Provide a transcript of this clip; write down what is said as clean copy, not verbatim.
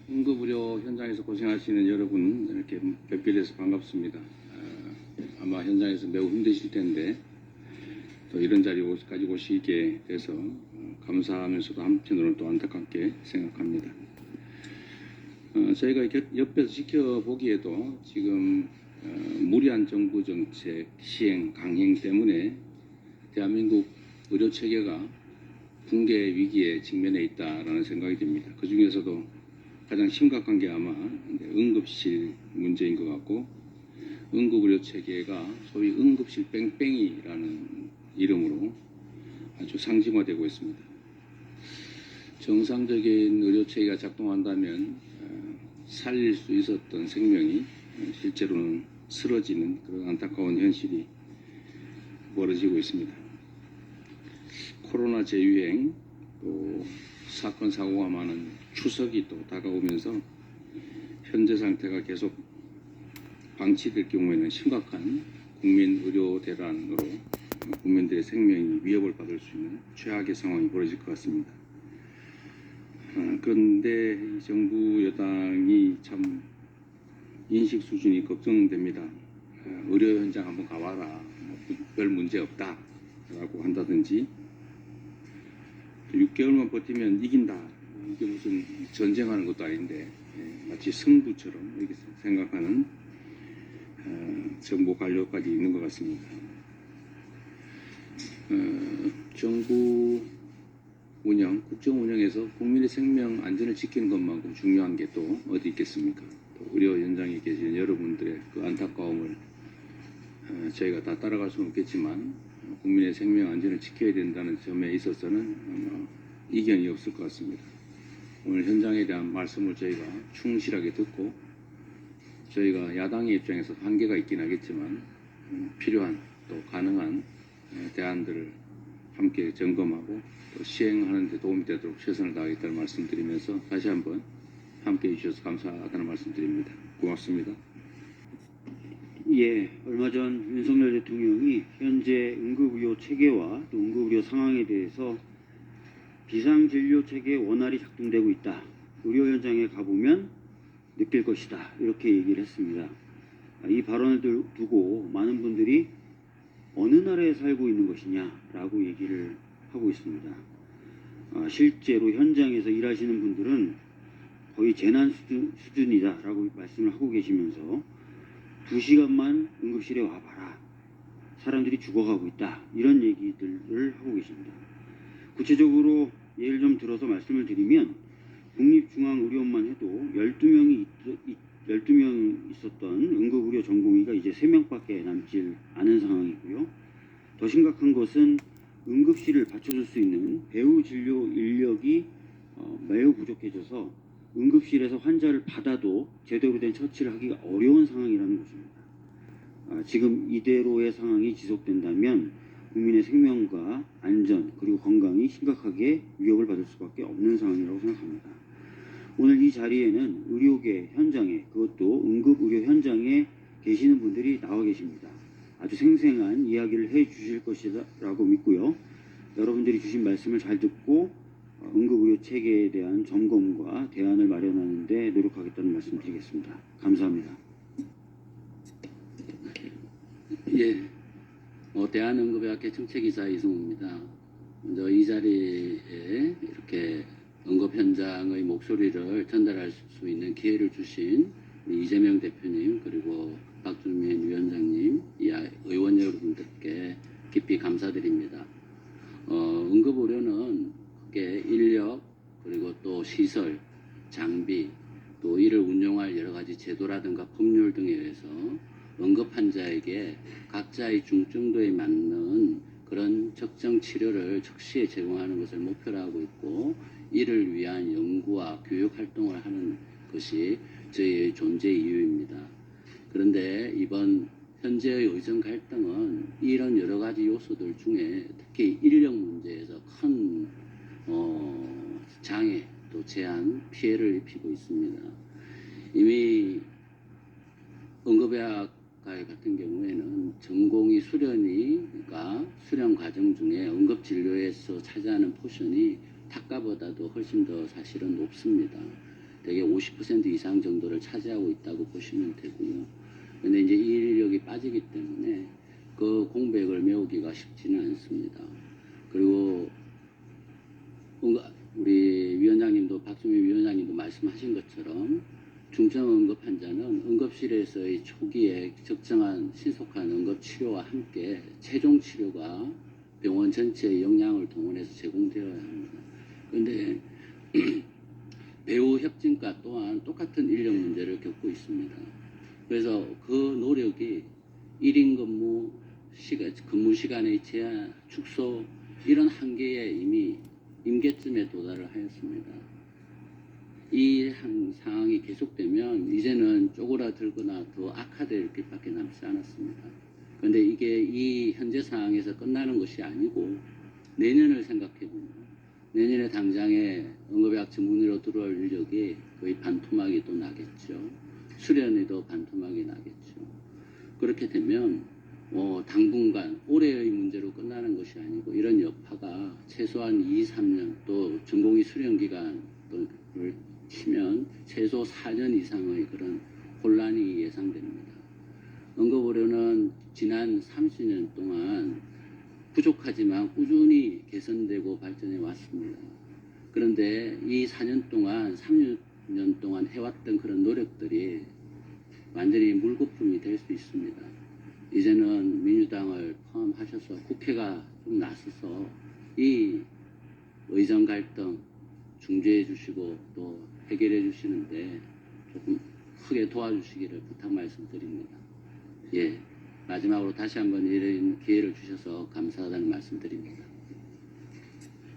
응급의료 현장에서 고생하시는 여러분 이렇게 뵙게 돼서 반갑습니다. 아마 현장에서 매우 힘드실 텐데 또 이런 자리까지 오시게 돼서 감사하면서도 한편으로는 또 안타깝게 생각합니다. 저희가 옆에서 지켜보기에도 지금 무리한 정부 정책 시행 강행 때문에 대한민국 의료 체계가 붕괴 위기에 직면해 있다라는 생각이 듭니다. 그 중에서도 가장 심각한 게 아마 응급실 문제인 것 같고, 응급의료 체계가 소위 응급실 뺑뺑이라는 이름으로 아주 상징화되고 있습니다. 정상적인 의료 체계가 작동한다면 살릴 수 있었던 생명이 실제로는 쓰러지는 그런 안타까운 현실이 벌어지고 있습니다. 코로나 재유행, 또 사건 사고가 많은 추석이 또 다가오면서 현재 상태가 계속 방치될 경우에는 심각한 국민 의료 대란으로 국민들의 생명이 위협을 받을 수 있는 최악의 상황이 벌어질 것 같습니다. 그런데 정부 여당이 참 인식 수준이 걱정됩니다. 의료 현장 한번 가봐라, 별 문제 없다 라고 한다든지, 6개월만 버티면 이긴다, 이게 무슨 전쟁하는 것도 아닌데 마치 승부처럼 이렇게 생각하는 정부 관료까지 있는 것 같습니다. 정부 운영, 국정 운영에서 국민의 생명 안전을 지키는 것만큼 중요한 게 또 어디 있겠습니까? 또 의료 현장에 계신 여러분들의 그 안타까움을 저희가 다 따라갈 수는 없겠지만 국민의 생명 안전을 지켜야 된다는 점에 있어서는 아마 이견이 없을 것 같습니다. 오늘 현장에 대한 말씀을 저희가 충실하게 듣고, 저희가 야당의 입장에서 한계가 있긴 하겠지만 필요한 또 가능한 대안들을 함께 점검하고 또 시행하는 데 도움이 되도록 최선을 다하겠다는 말씀드리면서 다시 한번 함께 해주셔서 감사하다는 말씀드립니다. 고맙습니다. 예, 얼마 전 윤석열 대통령이 현재 응급의료 체계와 또 응급의료 상황에 대해서 비상진료 체계 원활히 작동되고 있다, 의료 현장에 가보면 느낄 것이다, 이렇게 얘기를 했습니다. 이 발언을 두고 많은 분들이 어느 나라에 살고 있는 것이냐라고 얘기를 하고 있습니다. 실제로 현장에서 일하시는 분들은 거의 재난 수준이다라고 말씀을 하고 계시면서 2시간만 응급실에 와봐라, 사람들이 죽어가고 있다, 이런 얘기들을 하고 계십니다. 구체적으로 예를 좀 들어서 말씀을 드리면 국립중앙의료원만 해도 12명 있었던 응급의료 전공의가 이제 3명밖에 남지 않은 상황이고요. 더 심각한 것은 응급실을 받쳐줄 수 있는 배후 진료 인력이 매우 부족해져서 응급실에서 환자를 받아도 제대로 된 처치를 하기가 어려운 상황이라는 것입니다. 지금 이대로의 상황이 지속된다면 국민의 생명과 안전 그리고 건강이 심각하게 위협을 받을 수밖에 없는 상황이라고 생각합니다. 오늘 이 자리에는 의료계 현장에, 그것도 응급의료 현장에 계시는 분들이 나와 계십니다. 아주 생생한 이야기를 해 주실 것이라고 믿고요. 여러분들이 주신 말씀을 잘 듣고 응급의료 체계에 대한 점검과 대안을 마련하는 데 노력하겠다는 말씀 드리겠습니다. 감사합니다. 예, 대한응급의학회 청책이사 이승우입니다. 먼저 이 자리에 이렇게 응급 현장의 목소리를 전달할 수 있는 기회를 주신 이재명 대표님, 그리고 박주민 위원장님, 의원 여러분들께 깊이 감사드립니다. 응급의료는 그게 인력, 그리고 또 시설, 장비, 또 이를 운용할 여러 가지 제도라든가 법률 등에 의해서 응급 환자에게 각자의 중증도에 맞는 그런 적정 치료를 즉시에 제공하는 것을 목표로 하고 있고, 이를 위한 연구와 교육 활동을 하는 것이 저희의 존재 이유입니다. 그런데 이번 현재의 의정 갈등은 이런 여러 가지 요소들 중에 특히 인력 문제에서 큰 장애 또 제한, 피해를 입히고 있습니다. 이미 응급의학과의 같은 경우에는 전공의 수련 과정 중에 응급진료에서 차지하는 포션이 타가보다도 훨씬 더 사실은 높습니다. 대개 50% 이상 정도를 차지하고 있다고 보시면 되고요. 근데 이제 이 인력이 빠지기 때문에 그 공백을 메우기가 쉽지는 않습니다. 그리고 우리 위원장님도 박수미 위원장님도 말씀하신 것처럼 중증 응급 환자는 응급실에서의 초기에 적정한 신속한 응급 치료와 함께 최종 치료가 병원 전체의 역량을 동원해서 제공되어야 합니다. 그런데 배후 협진과 또한 똑같은 인력 문제를 겪고 있습니다. 그래서 그 노력이 1인 근무 시간의 제한, 축소 이런 한계에 이미 임계점에 도달을 하였습니다. 이 상황이 계속되면 이제는 쪼그라들거나 더 악화될 길밖에 남지 않았습니다. 그런데 이게 이 현재 상황에서 끝나는 것이 아니고 내년을 생각해보면 내년에 당장에 응급의학적 문의로 들어올 인력이 거의 반토막이 또 나겠죠. 수련에도 반토막이 나겠죠. 그렇게 되면 당분간 올해의 문제로 끝나는 것이 아니고 이런 여파가 최소한 2, 3년 또 전공의 수련 기간을 치면 최소 4년 이상의 그런 혼란이 예상됩니다. 응급의료는 지난 30년 동안 부족하지만 꾸준히 개선되고 발전해 왔습니다. 그런데 이 4년 동안, 3년 동안 해왔던 그런 노력들이 완전히 물거품이 될 수 있습니다. 이제는 민주당을 포함하셔서 국회가 좀 나서서 이 의정 갈등 중재해 주시고 또 해결해 주시는데 조금 크게 도와주시기를 부탁 말씀드립니다. 예, 마지막으로 다시 한번 이런 기회를 주셔서 감사하다는 말씀드립니다.